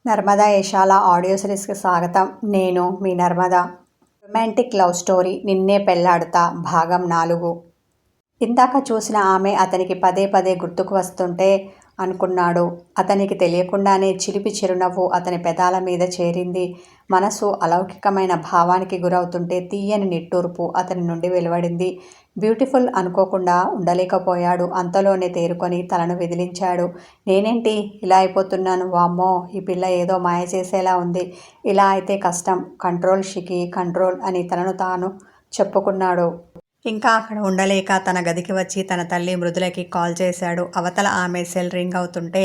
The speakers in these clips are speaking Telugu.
నర్మదా యశాల ఆడియో సిరీస్కి స్వాగతం. నేను మీ నర్మదా. రొమాంటిక్ లవ్ స్టోరీ నిన్నే పెళ్లాడుతా భాగం 4. ఇందాక చూసిన ఆమె అతనికి పదే పదే గుర్తుకు వస్తుంటే అనుకున్నాడు. అతనికి తెలియకుండానే చిలిపి చిరునవ్వు అతని పెదాల మీద చేరింది. మనసు అలౌకికమైన భావానికి గురవుతుంటే తీయని నిట్టూర్పు అతని నుండి వెలువడింది. బ్యూటిఫుల్ అనుకోకుండా ఉండలేకపోయాడు. అంతలోనే తేరుకొని తలను విదిలించాడు. నేనేంటి ఇలా అయిపోతున్నాను? వామ్మో, ఈ పిల్ల ఏదో మాయ చేసేలా ఉంది. ఇలా అయితే కష్టం. కంట్రోల్ షికి కంట్రోల్ అని తనను తాను చెప్పుకున్నాడు. ఇంకా అక్కడ ఉండలేక తన గదికి వచ్చి తన తల్లి మృదులకి కాల్ చేశాడు. అవతల ఆమె సెల్ రింగ్ అవుతుంటే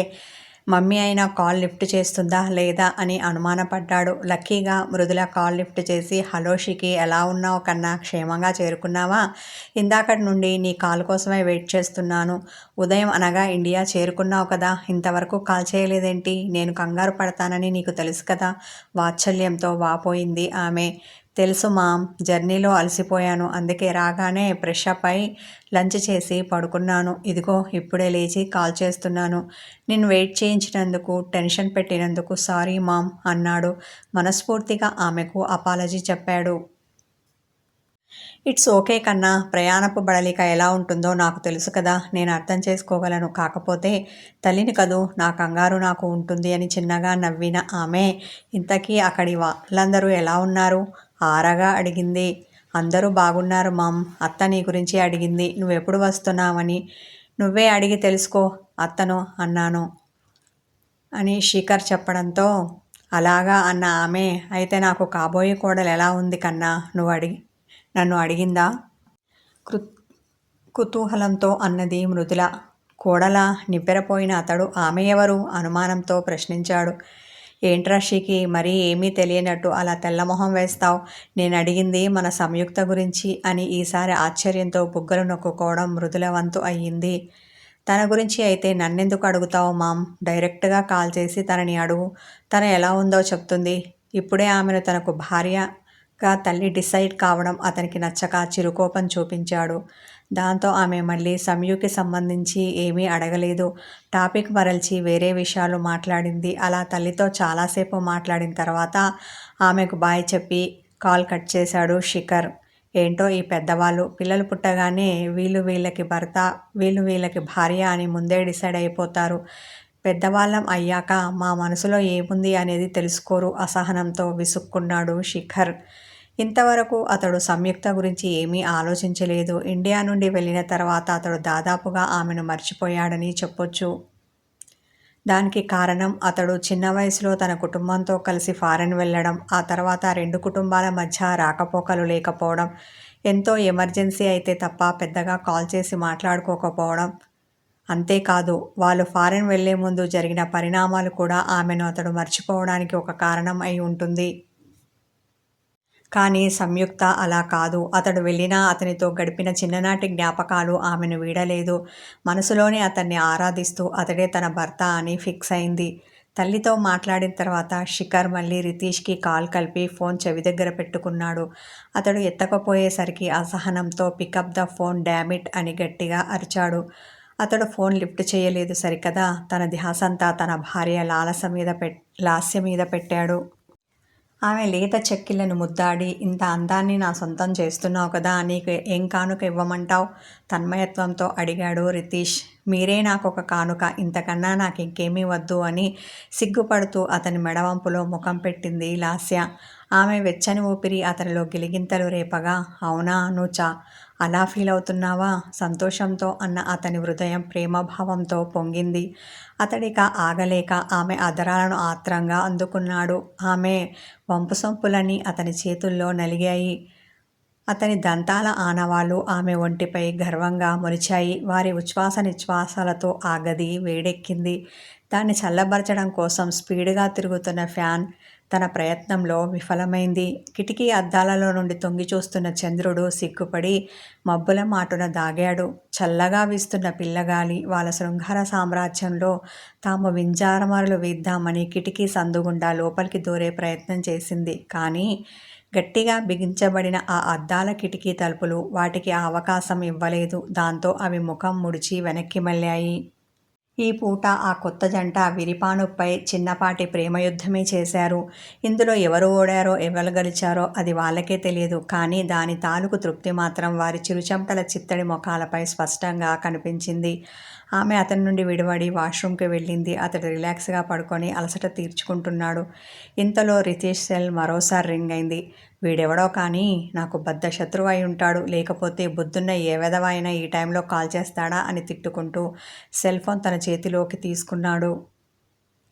మమ్మీ అయినా కాల్ లిఫ్ట్ చేస్తుందా లేదా అని అనుమానపడ్డాడు. లక్కీగా మృదుల కాల్ లిఫ్ట్ చేసి, హలో షికి, ఎలా ఉన్నావు కన్నా, క్షేమంగా చేరుకున్నావా? ఇందాకటి నుండి నీ కాల్ కోసమే వెయిట్ చేస్తున్నాను. ఉదయం అనగా ఇండియా చేరుకున్నావు కదా, ఇంతవరకు కాల్ చేయలేదేంటి? నేను కంగారు పడతానని నీకు తెలుసు కదా, వాత్సల్యంతో వాపోయింది ఆమె. తెలుసు మామ్, జర్నీలో అలసిపోయాను, అందుకే రాగానే ఫ్రెష్ అప్ అయి లంచ్ చేసి పడుకున్నాను. ఇదిగో ఇప్పుడే లేచి కాల్ చేస్తున్నాను. నేను వెయిట్ చేయించినందుకు, టెన్షన్ పెట్టినందుకు సారీ మామ్ అన్నాడు. మనస్ఫూర్తిగా ఆమెకు అపాలజీ చెప్పాడు. ఇట్స్ ఓకే కన్నా, ప్రయాణపు బడలిక ఎలా ఉంటుందో నాకు తెలుసు కదా, నేను అర్థం చేసుకోగలను. కాకపోతే తల్లిని కదూ, నా కంగారు నాకు ఉంటుంది అని చిన్నగా నవ్విన ఆమె, ఇంతకీ అక్కడి వాళ్ళందరూ ఎలా ఉన్నారు? ఆరగా అడిగింది. అందరూ బాగున్నారు మామ్. అత్త నీ గురించి అడిగింది, నువ్వెప్పుడు వస్తున్నావని. నువ్వే అడిగి తెలుసుకో అత్తను అన్నాను అని శిఖర్ చెప్పడంతో, అలాగా అన్న ఆమె, అయితే నాకు కాబోయే కోడలు ఎలా ఉంది కన్నా, నన్ను అడిగిందా? కుతూహలంతో అన్నది మృదుల. కోడల నివ్వెరపోయిన అతడు, ఆమె ఎవరు? అనుమానంతో ప్రశ్నించాడు. ఏంట్రా షికి, మరీ ఏమీ తెలియనట్టు అలా తెల్లమొహం వేస్తావు? నేను అడిగింది మన సంయుక్త గురించి అని ఈసారి ఆశ్చర్యంతో బుగ్గలు నొక్కుకోవడం మృదుల వంతు అయ్యింది. తన గురించి అయితే నన్నెందుకు అడుగుతావు మామ్? డైరెక్ట్గా కాల్ చేసి తనని అడుగు, తను ఎలా ఉందో చెప్తుంది. ఇప్పుడే ఆమెను తనకు భార్యగా తల్లి డిసైడ్ కావడం అతనికి నచ్చక చిరుకోపం చూపించాడు. దాంతో ఆమె మళ్ళీ సంయుకి సంబంధించి ఏమీ అడగలేదు. టాపిక్ మరల్చి వేరే విషయాలు మాట్లాడింది. అలా తల్లితో చాలాసేపు మాట్లాడిన తర్వాత ఆమెకు బాయ్ చెప్పి కాల్ కట్ చేశాడు శిఖర్. ఏంటో ఈ పెద్దవాళ్ళు, పిల్లలు పుట్టగానే వీళ్ళు వీళ్ళకి భర్త, వీళ్ళు వీళ్ళకి భార్య అని ముందే డిసైడ్ అయిపోతారు. పెద్దవాళ్ళం అయ్యాక మా మనసులో ఏముంది అనేది తెలుసుకోరు, అసహనంతో విసుక్కున్నాడు శిఖర్. ఇంతవరకు అతడు సంయుక్త గురించి ఏమీ ఆలోచించలేదు. ఇండియా నుండి వెళ్ళిన తర్వాత అతడు దాదాపుగా ఆమెను మర్చిపోయాడని చెప్పొచ్చు. దానికి కారణం అతడు చిన్న వయసులో తన కుటుంబంతో కలిసి ఫారెన్ వెళ్ళడం, ఆ తర్వాత రెండు కుటుంబాల మధ్య రాకపోకలు లేకపోవడం, ఎంతో ఎమర్జెన్సీ అయితే తప్ప పెద్దగా కాల్ చేసి మాట్లాడుకోకపోవడం. అంతేకాదు, వాళ్ళు ఫారెన్ వెళ్లే ముందు జరిగిన పరిణామాలు కూడా ఆమెను అతడు మర్చిపోవడానికి ఒక కారణం అయి ఉంటుంది. కానీ సంయుక్త అలా కాదు. అతడు వెళ్ళినా అతనితో గడిపిన చిన్ననాటి జ్ఞాపకాలు ఆమెను వీడలేదు. మనసులోనే అతన్ని ఆరాధిస్తూ అతడే తన భర్త అని ఫిక్స్ అయింది. తల్లితో మాట్లాడిన తర్వాత శిఖర్ మళ్ళీ రితీష్కి కాల్ కలిపి ఫోన్ చెవి దగ్గర పెట్టుకున్నాడు. అతడు ఎత్తకపోయేసరికి అసహనంతో పికప్ ద ఫోన్ డామిట్ అని గట్టిగా అరిచాడు. అతడు ఫోన్ లిఫ్ట్ చేయలేదు సరికదా, తన ధ్యాసంతా తన భార్య లాస్య మీద పెట్టాడు. ఆమె లేత చెక్కిళ్లను ముద్దాడి, ఇంత అందాన్ని నా సొంతం చేస్తున్నావు కదా, నీకు ఏం కానుక ఇవ్వమంటావు? తన్మయత్వంతో అడిగాడు రితీష్. మీరే నాకొక కానుక, ఇంతకన్నా నాకు ఇంకేమీ వద్దు అని సిగ్గుపడుతూ అతని మెడవంపులో ముఖం పెట్టింది లాస్య. ఆమె వెచ్చని ఊపిరి అతనిలో గిలిగింతలు రేపగా, అవునా, నువ్వు అలా ఫీల్ అవుతున్నావా? సంతోషంతో అన్న అతని హృదయం ప్రేమభావంతో పొంగింది. అతడిక ఆగలేక ఆమె అధరాలను ఆత్రంగా అందుకున్నాడు. ఆమె వంపుసొంపులన్నీ అతని చేతుల్లో నలిగాయి. అతని దంతాల ఆనవాళ్లు ఆమె ఒంటిపై గర్వంగా మొలిచాయి. వారి ఉచ్ఛ్వాస నిశ్వాసాలతో ఆ గది వేడెక్కింది. దాన్ని చల్లబరచడం కోసం స్పీడ్గా తిరుగుతున్న ఫ్యాన్ తన ప్రయత్నంలో విఫలమైంది. కిటికీ అద్దాలలో నుండి తొంగి చూస్తున్న చంద్రుడు సిగ్గుపడి మబ్బుల మాటున దాగాడు. చల్లగా వీస్తున్న పిల్లగాలి వాళ్ళ శృంగార సామ్రాజ్యంలో తాము వింజారమరలు వీద్దామని కిటికీ సందుగుండా లోపలికి దూరే ప్రయత్నం చేసింది. కానీ గట్టిగా బిగించబడిన ఆ అద్దాల కిటికీ తలుపులు వాటికి ఆ అవకాశం ఇవ్వలేదు. దాంతో అవి ముఖం ముడిచి వెనక్కి మళ్ళాయి. ఈ పూట ఆ కొత్త జంట విరిపానుపై చిన్నపాటి ప్రేమయుద్ధమే చేశారు. ఇందులో ఎవరు ఓడారో ఎవరు గెలిచారో అది వాళ్ళకే తెలియదు. కానీ దాని తాలూకు తృప్తి మాత్రం వారి చిరుచెమటల చిత్తడి ముఖాలపై స్పష్టంగా కనిపించింది. ఆమె అతని నుండి విడివడి వాష్రూమ్కి వెళ్ళింది. అతడు రిలాక్స్గా పడుకొని అలసట తీర్చుకుంటున్నాడు. ఇంతలో రితేష్ సెల్ మరోసారి రింగ్ అయింది. వీడెవడో కానీ నాకు బద్ధ శత్రువు అయి ఉంటాడు, లేకపోతే బుద్ధున్న ఏ వెధవ అయినా ఈ టైంలో కాల్ చేస్తాడా అని తిట్టుకుంటూ సెల్ ఫోన్ తన చేతిలోకి తీసుకున్నాడు.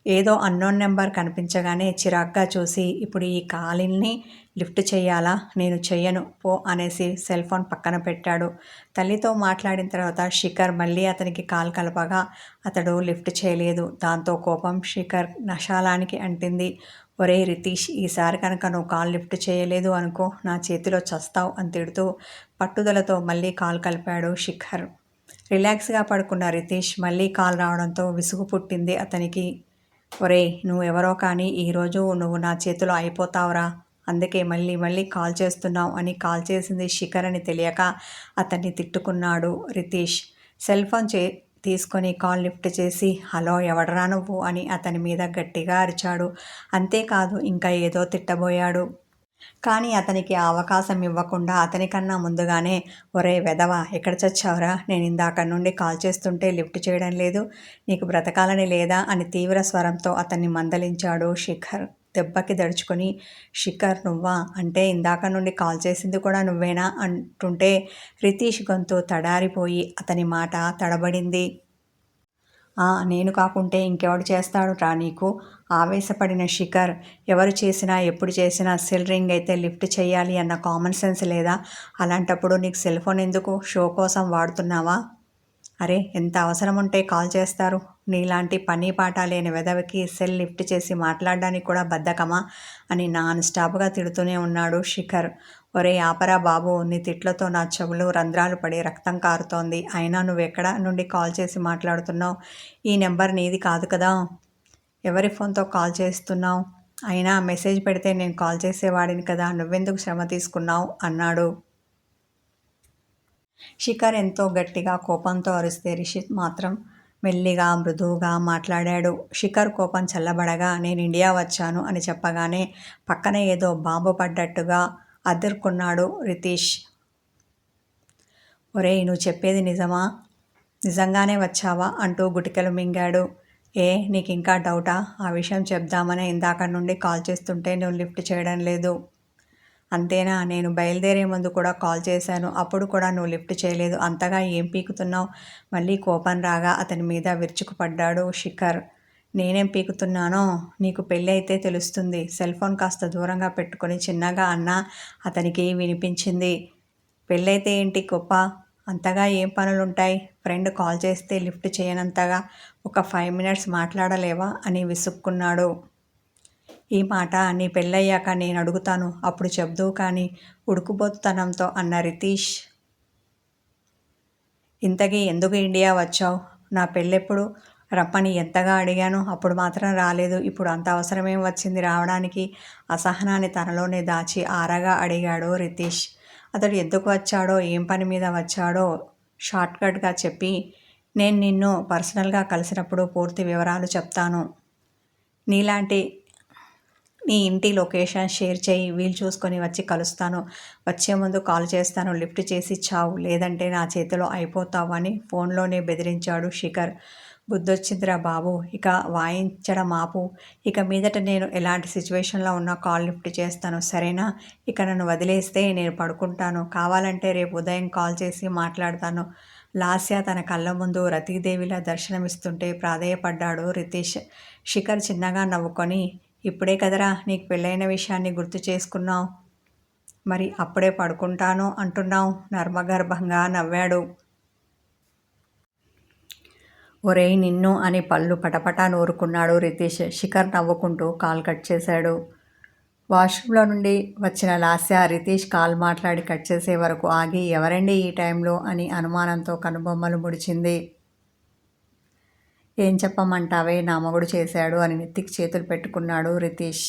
ఏదో అన్నోన్ నెంబర్ కనిపించగానే చిరాగ్గా చూసి, ఇప్పుడు ఈ కాలిల్ని లిఫ్ట్ చెయ్యాలా? నేను చెయ్యను పో అనేసి సెల్ ఫోన్ పక్కన పెట్టాడు. తల్లితో మాట్లాడిన తర్వాత శిఖర్ మళ్ళీ అతనికి కాల్ కలపగా అతడు లిఫ్ట్ చేయలేదు. దాంతో కోపం శిఖర్ నశాలానికి అంటింది. ఒరేయ్ రితీష్, ఈసారి కనుక నువ్వు కాల్ లిఫ్ట్ చేయలేదు అనుకో, నా చేతిలో చస్తావు అని తిడుతూ పట్టుదలతో మళ్ళీ కాల్ కలిపాడు శిఖర్. రిలాక్స్గా పడుకున్న రితీష్ మళ్ళీ కాల్ రావడంతో విసుగు పుట్టింది అతనికి. ఒరేయ్, నువ్వెవరో కానీ ఈరోజు నువ్వు నా చేతిలో అయిపోతావురా, అందుకే మళ్ళీ మళ్ళీ కాల్ చేస్తున్నావు అని కాల్ చేసింది శిఖర్ అని తెలియక అతన్ని తిట్టుకున్నాడు రితీష్. సెల్ ఫోన్ తీసుకొని కాల్ లిఫ్ట్ చేసి, హలో ఎవడరా నువ్వు అని అతని మీద గట్టిగా అరిచాడు. అంతేకాదు ఇంకా ఏదో తిట్టబోయాడు. కానీ అతనికి ఆ అవకాశం ఇవ్వకుండా అతనికన్నా ముందుగానే, ఒరే వెధవ ఎక్కడ చచ్చావురా, నేను ఇందాక నుండి కాల్ చేస్తుంటే లిఫ్ట్ చేయడం లేదు, నీకు బ్రతకాలని లేదా అని తీవ్ర స్వరంతో అతన్ని మందలించాడు శిఖర్. దెబ్బకి దడుచుకొని, శిఖర్ నువ్వా, అంటే ఇందాక నుండి కాల్ చేసింది కూడా నువ్వేనా అంటుంటే రితీష్ గొంతు తడారిపోయి అతని మాట తడబడింది. నేను కాకుంటే ఇంకెవడు చేస్తాడు రా నీకు? ఆవేశపడిన శిఖర్, ఎవరు చేసినా ఎప్పుడు చేసినా సెల్ రింగ్ అయితే లిఫ్ట్ చేయాలి అన్న కామన్ సెన్స్ లేదా? అలాంటప్పుడు నీకు సెల్ ఫోన్ ఎందుకు? షో కోసం వాడుతున్నావా? అరే, ఎంత అవసరం ఉంటే కాల్ చేస్తారు? నీలాంటి పని పాట లేని వెధవకి సెల్ లిఫ్ట్ చేసి మాట్లాడడానికి కూడా బద్ధకమా అని నాన్ స్టాప్గా తిడుతూనే ఉన్నాడు శిఖర్. ఒరే ఆపరా బాబు, నీ తిట్లతో నా చెవులు రంధ్రాలు పడి రక్తం కారుతోంది. అయినా నువ్వెక్కడ నుండి కాల్ చేసి మాట్లాడుతున్నావు? ఈ నెంబర్ నీది కాదు కదా, ఎవరి ఫోన్తో కాల్ చేస్తున్నావు? అయినా మెసేజ్ పెడితే నేను కాల్ చేసేవాడిని కదా, నువ్వెందుకు శ్రమ తీసుకున్నావు అన్నాడు. శిఖర్ ఎంతో గట్టిగా కోపంతో అరిస్తే రిషిత్ మాత్రం మెల్లిగా మృదువుగా మాట్లాడాడు. శిఖర్ కోపం చల్లబడగా, నేను ఇండియా వచ్చాను అని చెప్పగానే పక్కన ఏదో బాంబు పడ్డట్టుగా అదుర్కొన్నాడు రితీష్. ఒరేయ్, నువ్వు చెప్పేది నిజమా? నిజంగానే వచ్చావా అంటూ గుటికలు మింగాడు. నీకు ఇంకా డౌటా? ఆ విషయం చెప్దామనే ఇందాక నుండి కాల్ చేస్తుంటే నువ్వు లిఫ్ట్ చేయడం లేదు, అంతేనా? నేను బయలుదేరే ముందు కూడా కాల్ చేశాను, అప్పుడు కూడా నువ్వు లిఫ్ట్ చేయలేదు. అంతగా ఏం పీకుతున్నావు? మళ్ళీ కోపం రాగా అతని మీద విరుచుకుపడ్డాడు శిఖర్. నేనేం పీకుతున్నానో నీకు పెళ్ళి అయితే తెలుస్తుంది. సెల్ ఫోన్ కాస్త దూరంగా పెట్టుకొని చిన్నగా అన్నా అతనికి వినిపించింది. పెళ్ళైతే ఏంటి గొప్ప? అంతగా ఏం పనులుంటాయి? ఫ్రెండ్ కాల్ చేస్తే లిఫ్ట్ చేయనంతగా ఒక 5 మినిట్స్ మాట్లాడలేవా అని విసుక్కున్నాడు. ఈ మాట నీ పెళ్ళయ్యాక నేను అడుగుతాను, అప్పుడు చెప్దువు కానీ ఉడుకుబోతుతనంతో అన్న రితీష్. ఇంతకీ ఎందుకు ఇండియా వచ్చావు? నా పెళ్ళెప్పుడు రమ్మని ఎంతగా అడిగాను, అప్పుడు మాత్రం రాలేదు. ఇప్పుడు అంత అవసరమేం వచ్చింది రావడానికి? అసహనాన్ని తనలోనే దాచి ఆరగా అడిగాడు రితీష్. అతడు ఎందుకు వచ్చాడో, ఏం పని మీద వచ్చాడో షార్ట్కట్గా చెప్పి, నేను నిన్ను పర్సనల్గా కలిసినప్పుడు పూర్తి వివరాలు చెప్తాను. నీ ఇంటి లొకేషన్ షేర్ చేయి, వీలు చూసుకొని వచ్చి కలుస్తాను. వచ్చే ముందు కాల్ చేస్తాను, లిఫ్ట్ చేసి చావు, లేదంటే నా చేతిలో అయిపోతావు అని ఫోన్లోనే బెదిరించాడు శిఖర్. బుద్ధొచ్చిందిరా బాబు, ఇక వాయించడం ఆపు. ఇక మీదట నేను ఎలాంటి సిచ్యువేషన్లో ఉన్నా కాల్ లిఫ్ట్ చేస్తాను, సరేనా? ఇక నన్ను వదిలేస్తే నేను పడుకుంటాను. కావాలంటే రేపు ఉదయం కాల్ చేసి మాట్లాడతాను. లాస్య తన కళ్ళ ముందు రతీదేవిలా దర్శనమిస్తుంటే ప్రాధేయపడ్డాడు రితీష్. శిఖర్ చిన్నగా నవ్వుకొని, ఇప్పుడే కదరా నీకు పెళ్ళైన విషయాన్ని గుర్తు చేసుకున్నావు, మరి అప్పుడే పడుకుంటాను అంటున్నావు? నర్మగర్భంగా నవ్వాడు. ఒరేయ్ నిన్ను అని పళ్ళు పటపటా నూరుకున్నాడు రితీష్. శిఖర్ నవ్వుకుంటూ కాల్ కట్ చేశాడు. వాష్రూమ్లో నుండి వచ్చిన లాస్య రితీష్ కాల్ మాట్లాడి కట్ చేసే వరకు ఆగి, ఎవరండి ఈ టైంలో అని అనుమానంతో కనుబొమ్మలు ముడిచింది. ఏం చెప్పమంటావే, నా మొగుడు చేశాడు అని నెత్తికి చేతులు పెట్టుకున్నాడు రితీష్.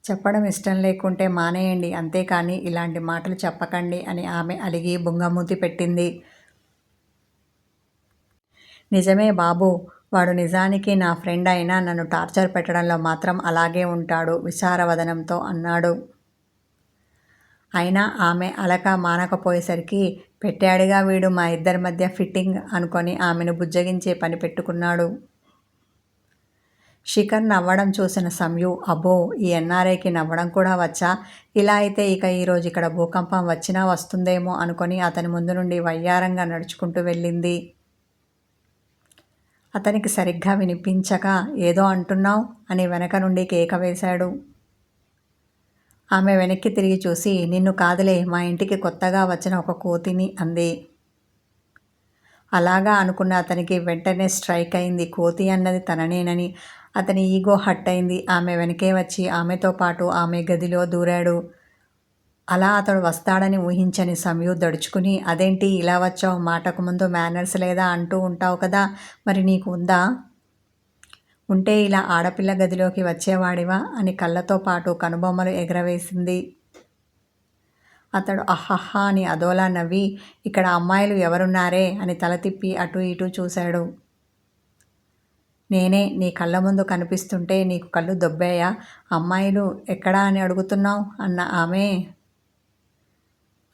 చెప్పడం ఇష్టం లేకుంటే మానేయండి, అంతేకాని ఇలాంటి మాటలు చెప్పకండి అని ఆమె అలిగి బుంగమూతి పెట్టింది. నిజమే బాబూ. వాడు నిజానికి నా ఫ్రెండ్ అయినా నన్ను టార్చర్ పెట్టడంలో మాత్రం అలాగే ఉంటాడు విచారవదనంతో అన్నాడు. అయినా ఆమె అలక మానకపోయేసరికి పెట్టాడుగా వీడు మా ఇద్దరి మధ్య ఫిట్టింగ్ అనుకొని ఆమెను బుజ్జగించే పని పెట్టుకున్నాడు. శిఖర్ నవ్వడం చూసిన సంయు అబ్బో ఈ ఎన్ఆర్ఐకి నవ్వడం కూడా వచ్చా, ఇలా అయితే ఇక ఈరోజు ఇక్కడ భూకంపం వచ్చినా వస్తుందేమో అనుకొని అతని ముందు నుండి వయ్యారంగా నడుచుకుంటూ వెళ్ళింది. అతనికి సరిగ్గా వినిపించక ఏదో అంటున్నావు అని వెనక నుండి కేక వేశాడు. ఆమె వెనక్కి తిరిగి చూసి నిన్ను కాదులే మా ఇంటికి కొత్తగా వచ్చిన ఒక కోతిని అంది. అలాగా అనుకున్న అతనికి వెంటనే స్ట్రైక్ అయింది కోతి అన్నది తననేనని. అతని ఈగో హట్ అయింది. ఆమె వెనకే వచ్చి ఆమెతో పాటు ఆమె గదిలో దూరాడు. అలా అతడు వస్తాడని ఊహించని సంయు దడుచుకుని అదేంటి ఇలా వచ్చావు, మాటకు ముందు మేనర్స్ లేదా అంటూ ఉంటావు కదా, మరి నీకు ఉందా? ఉంటే ఇలా ఆడపిల్ల గదిలోకి వచ్చేవాడివా అని కళ్ళతో పాటు కనుబొమ్మలు ఎగరవేసింది. అతడు అహహా అని అదోలా నవ్వి ఇక్కడ అమ్మాయిలు ఎవరున్నారే అని తల తిప్పి అటు ఇటు చూశాడు. నేనే నీ కళ్ళ ముందు కనిపిస్తుంటే నీకు కళ్ళు దొబ్బాయా, అమ్మాయిలు ఎక్కడా అని అడుగుతున్నావు అన్న ఆమె.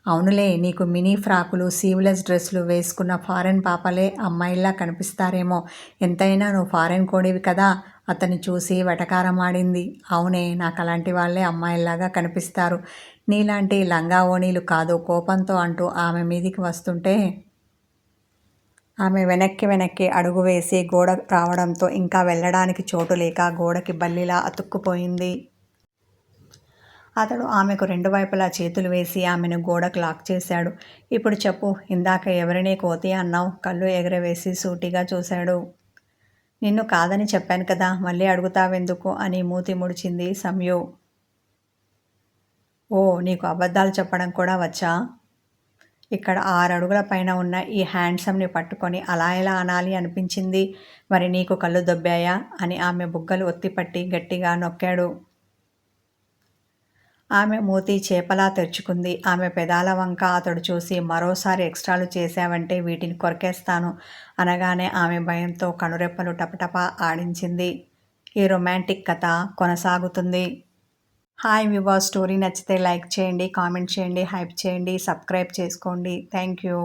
అవునులే నీకు మినీ ఫ్రాకులు సీవ్లెస్ డ్రెస్సులు వేసుకున్న ఫారెన్ పాపలే అమ్మాయిల్లా కనిపిస్తారేమో, ఎంతైనా నువ్వు ఫారెన్ కోడివి కదా. అతన్ని చూసి వెటకారమాడింది. అవునే నాకు అలాంటి వాళ్ళే అమ్మాయిల్లాగా కనిపిస్తారు, నీలాంటి లంగా ఓణీలు కాదు కోపంతో అంటూ ఆమె మీదికి వస్తుంటే ఆమె వెనక్కి అడుగు వేసి గోడ రావడంతో ఇంకా వెళ్ళడానికి చోటు లేక గోడకి బల్లిలా అతుక్కుపోయింది. అతడు ఆమెకు రెండు వైపులా చేతులు వేసి ఆమెను గోడకు లాక్ చేశాడు. ఇప్పుడు చెప్పు, ఇందాక ఎవరిని కోతి అన్నావు? కళ్ళు ఎగరవేసి సూటిగా చూశాడు. నిన్ను కాదని చెప్పాను కదా, మళ్ళీ అడుగుతావెందుకు అని మూతి ముడిచింది సంయు. ఓ నీకు అబద్ధాలు చెప్పడం కూడా వచ్చా? ఇక్కడ 6 అడుగుల పైన ఉన్న ఈ హ్యాండ్సమ్ని పట్టుకొని అలా ఎలా అనాలి అనిపించింది. మరి నీకు కళ్ళు దొబ్బాయా అని ఆమె బుగ్గలు ఒత్తిపట్టి గట్టిగా నొక్కాడు. ఆమె మూతి చేపలా తెరుచుకుంది. ఆమె పెదాల వంక అతడు చూసి మరోసారి ఎక్స్ట్రాలు చేశావంటే వీటిని కొరికేస్తాను అనగానే ఆమె భయంతో కనురెప్పలు టపటపా ఆడించింది. ఈ రొమాంటిక్ కథ కొనసాగుతుంది. హాయ్ వ్యూవర్స్, స్టోరీ నచ్చితే లైక్ చేయండి, కామెంట్ చేయండి, హైప్ చేయండి, సబ్స్క్రైబ్ చేసుకోండి. Thank you.